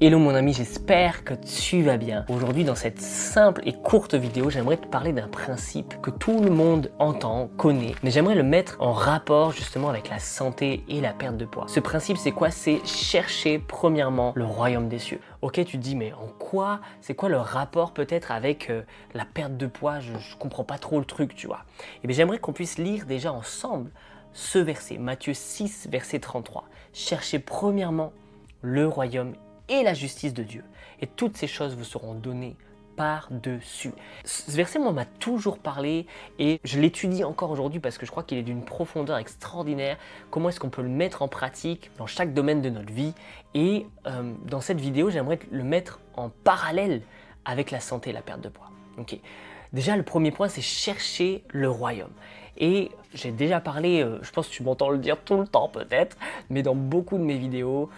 Hello mon ami, j'espère que tu vas bien. Aujourd'hui dans cette simple et courte vidéo, j'aimerais te parler d'un principe que tout le monde entend, connaît, mais j'aimerais le mettre en rapport justement avec la santé et la perte de poids. Ce principe c'est quoi? C'est chercher premièrement le royaume des cieux. Ok, tu te dis mais en quoi? C'est quoi le rapport peut-être avec la perte de poids? Je comprends pas trop le truc, tu vois. Et bien j'aimerais qu'on puisse lire déjà ensemble ce verset, Matthieu 6, verset 33. Cherchez premièrement le royaume et la justice de Dieu. Et toutes ces choses vous seront données par-dessus. Ce verset, moi, m'a toujours parlé et je l'étudie encore aujourd'hui parce que je crois qu'il est d'une profondeur extraordinaire. Comment est-ce qu'on peut le mettre en pratique dans chaque domaine de notre vie? Et dans cette vidéo, j'aimerais le mettre en parallèle avec la santé et la perte de poids. Ok. Déjà, le premier point, c'est chercher le royaume. Et j'ai déjà parlé, je pense que tu m'entends le dire tout le temps peut-être, mais dans beaucoup de mes vidéos,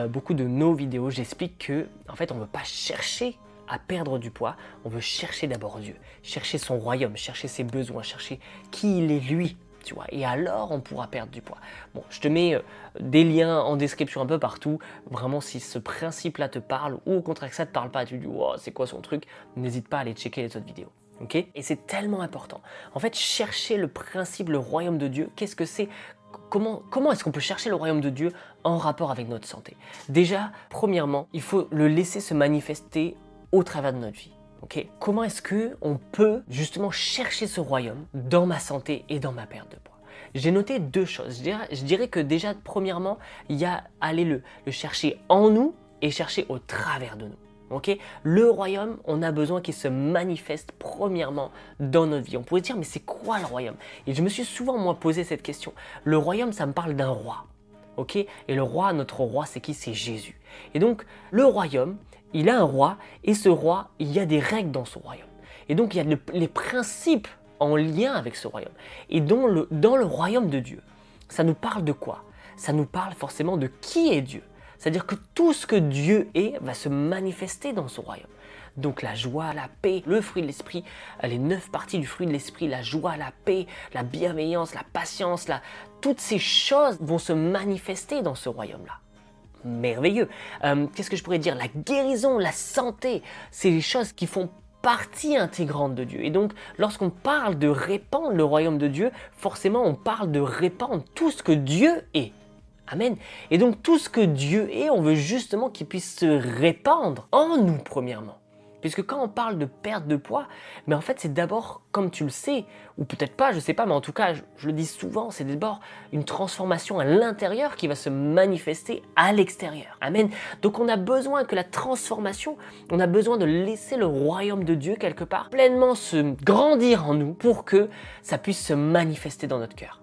beaucoup de nos vidéos, j'explique que en fait, on ne veut pas chercher à perdre du poids, on veut chercher d'abord Dieu, chercher son royaume, chercher ses besoins, chercher qui il est lui, tu vois. Et alors, on pourra perdre du poids. Bon, je te mets des liens en description un peu partout. Vraiment, si ce principe-là te parle, ou au contraire que ça ne te parle pas, tu te dis oh, c'est quoi son truc, n'hésite pas à aller checker les autres vidéos. Okay? Et c'est tellement important. En fait, chercher le principe, le royaume de Dieu, qu'est-ce que c'est? Comment est-ce qu'on peut chercher le royaume de Dieu en rapport avec notre santé? Déjà, premièrement, il faut le laisser se manifester au travers de notre vie. Okay? Comment est-ce qu'on peut justement chercher ce royaume dans ma santé et dans ma perte de poids? J'ai noté deux choses. Je dirais que déjà, premièrement, il y a aller le chercher en nous et chercher au travers de nous. Okay? Le royaume, on a besoin qu'il se manifeste premièrement dans notre vie. On pourrait dire, mais c'est quoi le royaume? Et je me suis souvent, moi, posé cette question. Le royaume, ça me parle d'un roi. Okay? Et le roi, notre roi, c'est qui? C'est Jésus. Et donc, le royaume, il a un roi, et ce roi, il y a des règles dans ce royaume. Et donc, il y a les principes en lien avec ce royaume. Et dans le royaume de Dieu, ça nous parle de quoi? Ça nous parle forcément de qui est Dieu. C'est-à-dire que tout ce que Dieu est va se manifester dans son royaume. Donc la joie, la paix, le fruit de l'esprit, les 9 parties du fruit de l'esprit, la joie, la paix, la bienveillance, la patience, toutes ces choses vont se manifester dans ce royaume-là. Merveilleux. Qu'est-ce que je pourrais dire? La guérison, la santé, c'est les choses qui font partie intégrante de Dieu. Et donc, lorsqu'on parle de répandre le royaume de Dieu, forcément, on parle de répandre tout ce que Dieu est. Amen. Et donc tout ce que Dieu est, on veut justement qu'il puisse se répandre en nous premièrement. Puisque quand on parle de perte de poids, mais en fait c'est d'abord, comme tu le sais, ou peut-être pas, je ne sais pas, mais en tout cas je le dis souvent, c'est d'abord une transformation à l'intérieur qui va se manifester à l'extérieur. Amen. Donc on a besoin que la transformation, on a besoin de laisser le royaume de Dieu quelque part pleinement se grandir en nous pour que ça puisse se manifester dans notre cœur.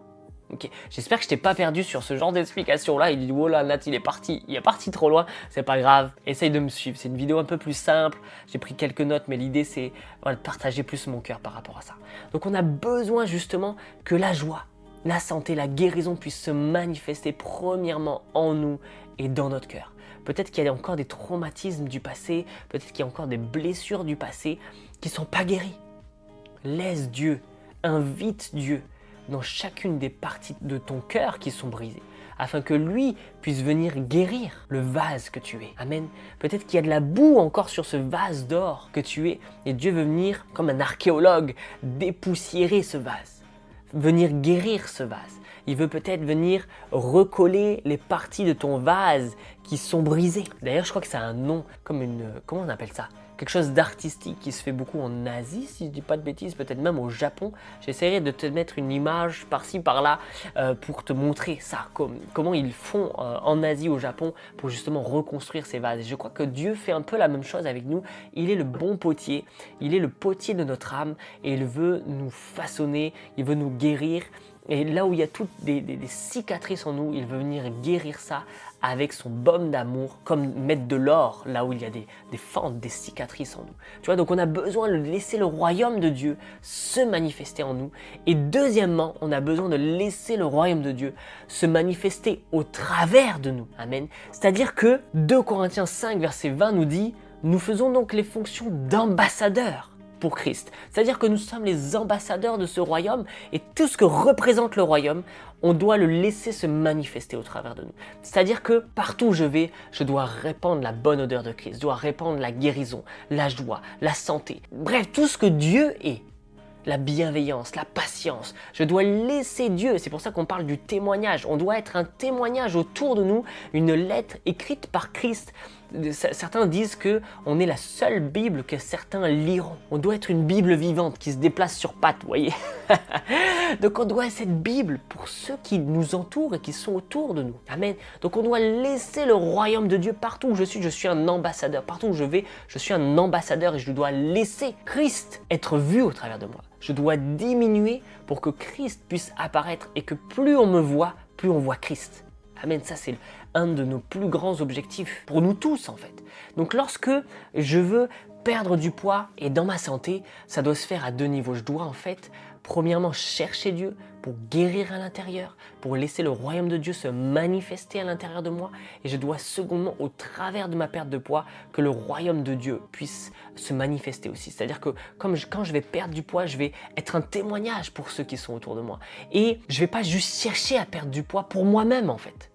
Okay. J'espère que je t'ai pas perdu sur ce genre d'explication là. Il dit oh là Nat il est parti trop loin. C'est pas grave, essaye de me suivre. C'est une vidéo un peu plus simple. J'ai pris quelques notes, mais l'idée c'est de partager plus mon cœur par rapport à ça. Donc on a besoin justement que la joie, la santé, la guérison puissent se manifester premièrement en nous et dans notre cœur. Peut-être qu'il y a encore des traumatismes du passé, peut-être qu'il y a encore des blessures du passé qui sont pas guéries. Laisse Dieu, invite Dieu dans chacune des parties de ton cœur qui sont brisées, afin que lui puisse venir guérir le vase que tu es. Amen. Peut-être qu'il y a de la boue encore sur ce vase d'or que tu es, et Dieu veut venir, comme un archéologue, dépoussiérer ce vase, venir guérir ce vase. Il veut peut-être venir recoller les parties de ton vase qui sont brisées. D'ailleurs, je crois que ça a un nom, comme comment on appelle ça? Quelque chose d'artistique qui se fait beaucoup en Asie, si je ne dis pas de bêtises, peut-être même au Japon. J'essaierai de te mettre une image par-ci, par-là, pour te montrer ça, comment ils font en Asie, au Japon, pour justement reconstruire ces vases. Et je crois que Dieu fait un peu la même chose avec nous. Il est le bon potier, il est le potier de notre âme, et il veut nous façonner, il veut nous guérir. Et là où il y a toutes des cicatrices en nous, il veut venir guérir ça avec son baume d'amour, comme mettre de l'or là où il y a des fentes, des cicatrices en nous. Tu vois, donc on a besoin de laisser le royaume de Dieu se manifester en nous. Et deuxièmement, on a besoin de laisser le royaume de Dieu se manifester au travers de nous. Amen. C'est-à-dire que 2 Corinthiens 5, verset 20 nous dit « Nous faisons donc les fonctions d'ambassadeurs pour Christ. » C'est-à-dire que nous sommes les ambassadeurs de ce royaume et tout ce que représente le royaume, on doit le laisser se manifester au travers de nous. C'est-à-dire que partout où je vais, je dois répandre la bonne odeur de Christ, je dois répandre la guérison, la joie, la santé, bref, tout ce que Dieu est. La bienveillance, la patience. Je dois laisser Dieu. C'est pour ça qu'on parle du témoignage. On doit être un témoignage autour de nous, une lettre écrite par Christ. Certains disent que on est la seule Bible que certains liront. On doit être une Bible vivante qui se déplace sur pattes, vous voyez. Donc on doit être cette Bible pour ceux qui nous entourent et qui sont autour de nous. Amen. Donc on doit laisser le royaume de Dieu partout où je suis un ambassadeur. Partout où je vais, je suis un ambassadeur et je dois laisser Christ être vu au travers de moi. Je dois diminuer pour que Christ puisse apparaître et que plus on me voit, plus on voit Christ. Amen, ça c'est un de nos plus grands objectifs, pour nous tous en fait. Donc lorsque je veux perdre du poids et dans ma santé, ça doit se faire à deux niveaux. Je dois en fait, premièrement, chercher Dieu pour guérir à l'intérieur, pour laisser le royaume de Dieu se manifester à l'intérieur de moi. Et je dois secondement, au travers de ma perte de poids, que le royaume de Dieu puisse se manifester aussi. C'est-à-dire que quand je vais perdre du poids, je vais être un témoignage pour ceux qui sont autour de moi. Et je ne vais pas juste chercher à perdre du poids pour moi-même en fait.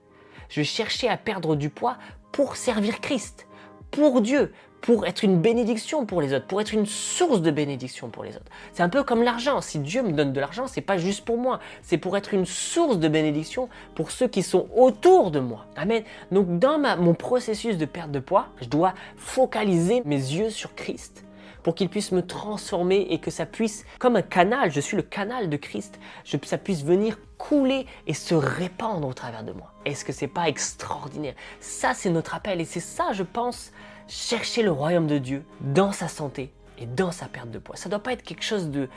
Je vais chercher à perdre du poids pour servir Christ, pour Dieu, pour être une bénédiction pour les autres, pour être une source de bénédiction pour les autres. C'est un peu comme l'argent. Si Dieu me donne de l'argent, c'est pas juste pour moi, c'est pour être une source de bénédiction pour ceux qui sont autour de moi. Amen. Donc dans mon processus de perte de poids, je dois focaliser mes yeux sur Christ pour qu'il puisse me transformer et que ça puisse, comme un canal, je suis le canal de Christ, ça puisse venir couler et se répandre au travers de moi. Est-ce que c'est pas extraordinaire? Ça, c'est notre appel et c'est ça, je pense, chercher le royaume de Dieu dans sa santé et dans sa perte de poids. Ça ne doit pas être quelque chose de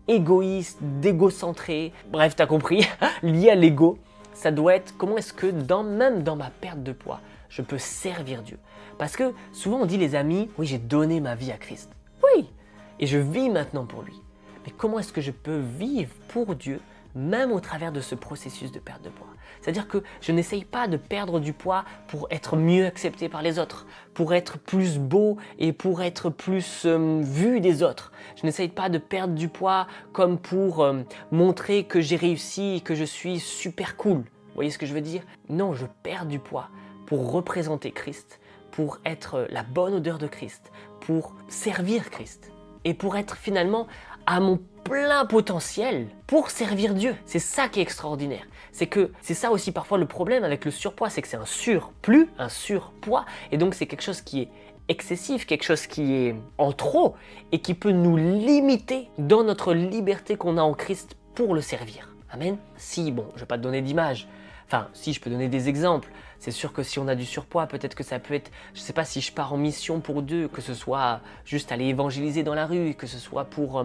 égoïste, d'égocentré, bref, tu as compris, lié à l'ego. Ça doit être comment est-ce que même dans ma perte de poids, je peux servir Dieu. Parce que souvent on dit les amis, oui, j'ai donné ma vie à Christ. Oui, et je vis maintenant pour lui. Mais comment est-ce que je peux vivre pour Dieu même au travers de ce processus de perte de poids? C'est-à-dire que je n'essaye pas de perdre du poids pour être mieux accepté par les autres, pour être plus beau et pour être plus vu des autres. Je n'essaye pas de perdre du poids comme pour montrer que j'ai réussi et que je suis super cool. Vous voyez ce que je veux dire? Non, je perds du poids pour représenter Christ, pour être la bonne odeur de Christ, pour servir Christ et pour être finalement à mon plein potentiel pour servir Dieu. C'est ça qui est extraordinaire. C'est ça aussi parfois le problème avec le surpoids, c'est que c'est un surplus, un surpoids, et donc c'est quelque chose qui est excessif, quelque chose qui est en trop et qui peut nous limiter dans notre liberté qu'on a en Christ pour le servir. Amen. Si, bon, je ne vais pas te donner d'image. Enfin, si, je peux donner des exemples. C'est sûr que si on a du surpoids, peut-être que ça peut être, je ne sais pas, si je pars en mission pour Dieu, que ce soit juste aller évangéliser dans la rue, que ce soit pour,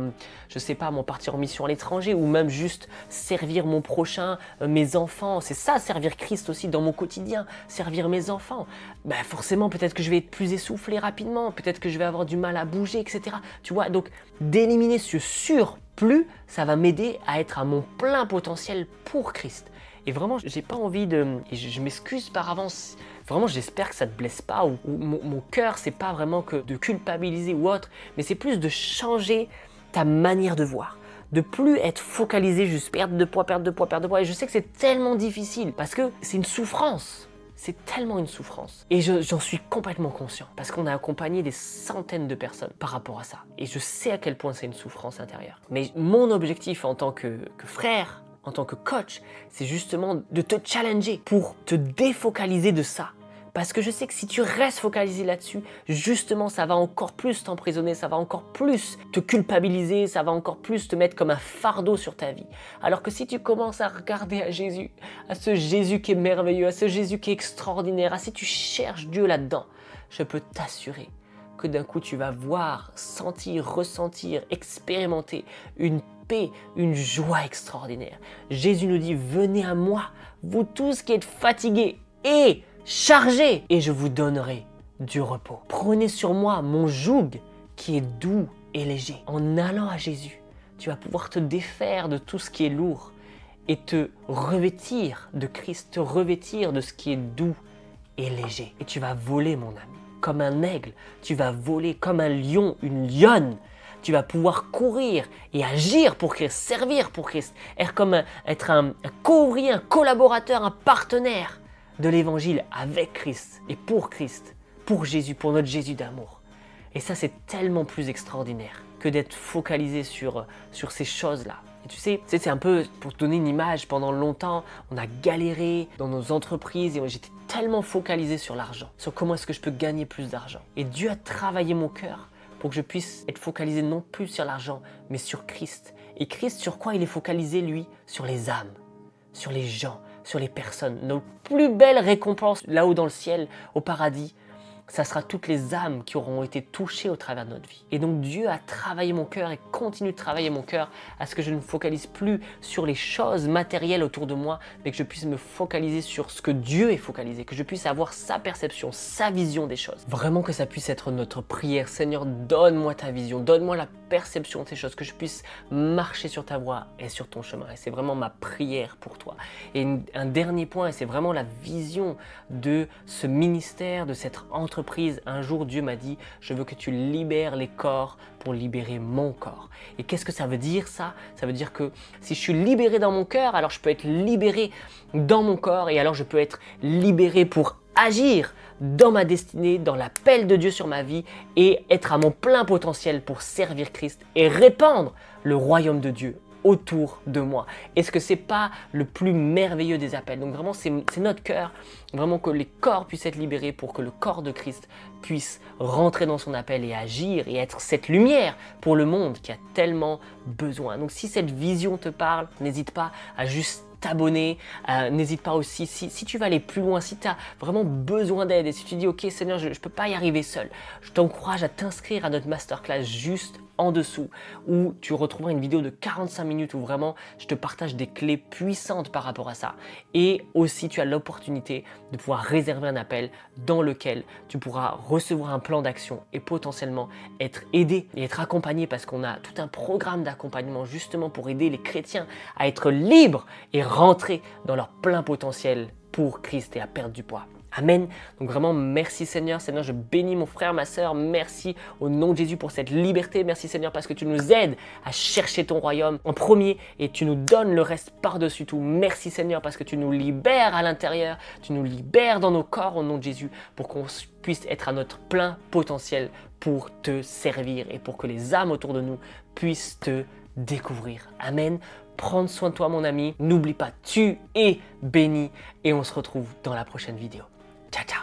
je ne sais pas, partir en mission à l'étranger, ou même juste servir mon prochain, mes enfants. C'est ça, servir Christ aussi dans mon quotidien, servir mes enfants. Ben forcément, peut-être que je vais être plus essoufflé rapidement, peut-être que je vais avoir du mal à bouger, etc. Tu vois, donc d'éliminer ce surplus, ça va m'aider à être à mon plein potentiel pour Christ. Et vraiment, j'ai pas envie et je m'excuse par avance. Vraiment, j'espère que ça te blesse pas. Ou mon cœur, c'est pas vraiment que de culpabiliser ou autre, mais c'est plus de changer ta manière de voir. De plus être focalisé juste perte de poids, perte de poids, perte de poids. Et je sais que c'est tellement difficile parce que c'est une souffrance. C'est tellement une souffrance. Et j'en suis complètement conscient parce qu'on a accompagné des centaines de personnes par rapport à ça. Et je sais à quel point c'est une souffrance intérieure. Mais mon objectif en tant que frère, en tant que coach, c'est justement de te challenger pour te défocaliser de ça. Parce que je sais que si tu restes focalisé là-dessus, justement, ça va encore plus t'emprisonner, ça va encore plus te culpabiliser, ça va encore plus te mettre comme un fardeau sur ta vie. Alors que si tu commences à regarder à Jésus, à ce Jésus qui est merveilleux, à ce Jésus qui est extraordinaire, si tu cherches Dieu là-dedans, je peux t'assurer que d'un coup tu vas voir, sentir, ressentir, expérimenter une paix, une joie extraordinaire. Jésus nous dit, venez à moi, vous tous qui êtes fatigués et chargés, et je vous donnerai du repos. Prenez sur moi mon joug qui est doux et léger. En allant à Jésus, tu vas pouvoir te défaire de tout ce qui est lourd et te revêtir de Christ, te revêtir de ce qui est doux et léger. Et tu vas voler, mon ami. Comme un aigle, tu vas voler comme un lion, une lionne. tu vas pouvoir courir et agir pour Christ, servir pour Christ, être un co-ouvrier, un collaborateur, un partenaire de l'évangile avec Christ et pour Jésus, pour notre Jésus d'amour. Et ça, c'est tellement plus extraordinaire que d'être focalisé sur ces choses-là. Et tu sais, c'est un peu, pour te donner une image, pendant longtemps, on a galéré dans nos entreprises et j'étais tellement focalisé sur l'argent, sur comment est-ce que je peux gagner plus d'argent. Et Dieu a travaillé mon cœur pour que je puisse être focalisé non plus sur l'argent, mais sur Christ. Et Christ, sur quoi il est focalisé, lui? Sur les âmes, sur les gens, sur les personnes. Nos plus belles récompenses là-haut dans le ciel, au paradis, ça sera toutes les âmes qui auront été touchées au travers de notre vie. Et donc Dieu a travaillé mon cœur et continue de travailler mon cœur à ce que je ne me focalise plus sur les choses matérielles autour de moi, mais que je puisse me focaliser sur ce que Dieu est focalisé, que je puisse avoir sa perception, sa vision des choses. Vraiment que ça puisse être notre prière. Seigneur, donne-moi ta vision, donne-moi la perception de ces choses, que je puisse marcher sur ta voie et sur ton chemin. Et c'est vraiment ma prière pour toi. Et un dernier point, et c'est vraiment la vision de ce ministère, de cette entreprise. Un jour, Dieu m'a dit, je veux que tu libères les corps pour libérer mon corps. Et qu'est-ce que ça veut dire ça? Ça veut dire que si je suis libéré dans mon cœur, alors je peux être libéré dans mon corps et alors je peux être libéré pour agir dans ma destinée, dans l'appel de Dieu sur ma vie et être à mon plein potentiel pour servir Christ et répandre le royaume de Dieu autour de moi. Est-ce que c'est pas le plus merveilleux des appels? Donc vraiment, c'est notre cœur, vraiment que les corps puissent être libérés pour que le corps de Christ puisse rentrer dans son appel et agir et être cette lumière pour le monde qui a tellement besoin. Donc si cette vision te parle, n'hésite pas à juste t'abonner, n'hésite pas aussi, si tu vas aller plus loin, si tu as vraiment besoin d'aide et si tu dis ok Seigneur, je ne peux pas y arriver seul, je t'encourage à t'inscrire à notre masterclass juste en dessous où tu retrouveras une vidéo de 45 minutes où vraiment je te partage des clés puissantes par rapport à ça. Et aussi tu as l'opportunité de pouvoir réserver un appel dans lequel tu pourras recevoir un plan d'action et potentiellement être aidé et être accompagné parce qu'on a tout un programme d'accompagnement justement pour aider les chrétiens à être libres et rentrer dans leur plein potentiel pour Christ et à perdre du poids. Amen. Donc vraiment, merci Seigneur. Seigneur, je bénis mon frère, ma sœur. Merci au nom de Jésus pour cette liberté. Merci Seigneur parce que tu nous aides à chercher ton royaume en premier et tu nous donnes le reste par-dessus tout. Merci Seigneur parce que tu nous libères à l'intérieur. Tu nous libères dans nos corps au nom de Jésus pour qu'on puisse être à notre plein potentiel pour te servir et pour que les âmes autour de nous puissent te découvrir. Amen. Prends soin de toi mon ami. N'oublie pas, tu es béni et on se retrouve dans la prochaine vidéo. Ciao, ciao.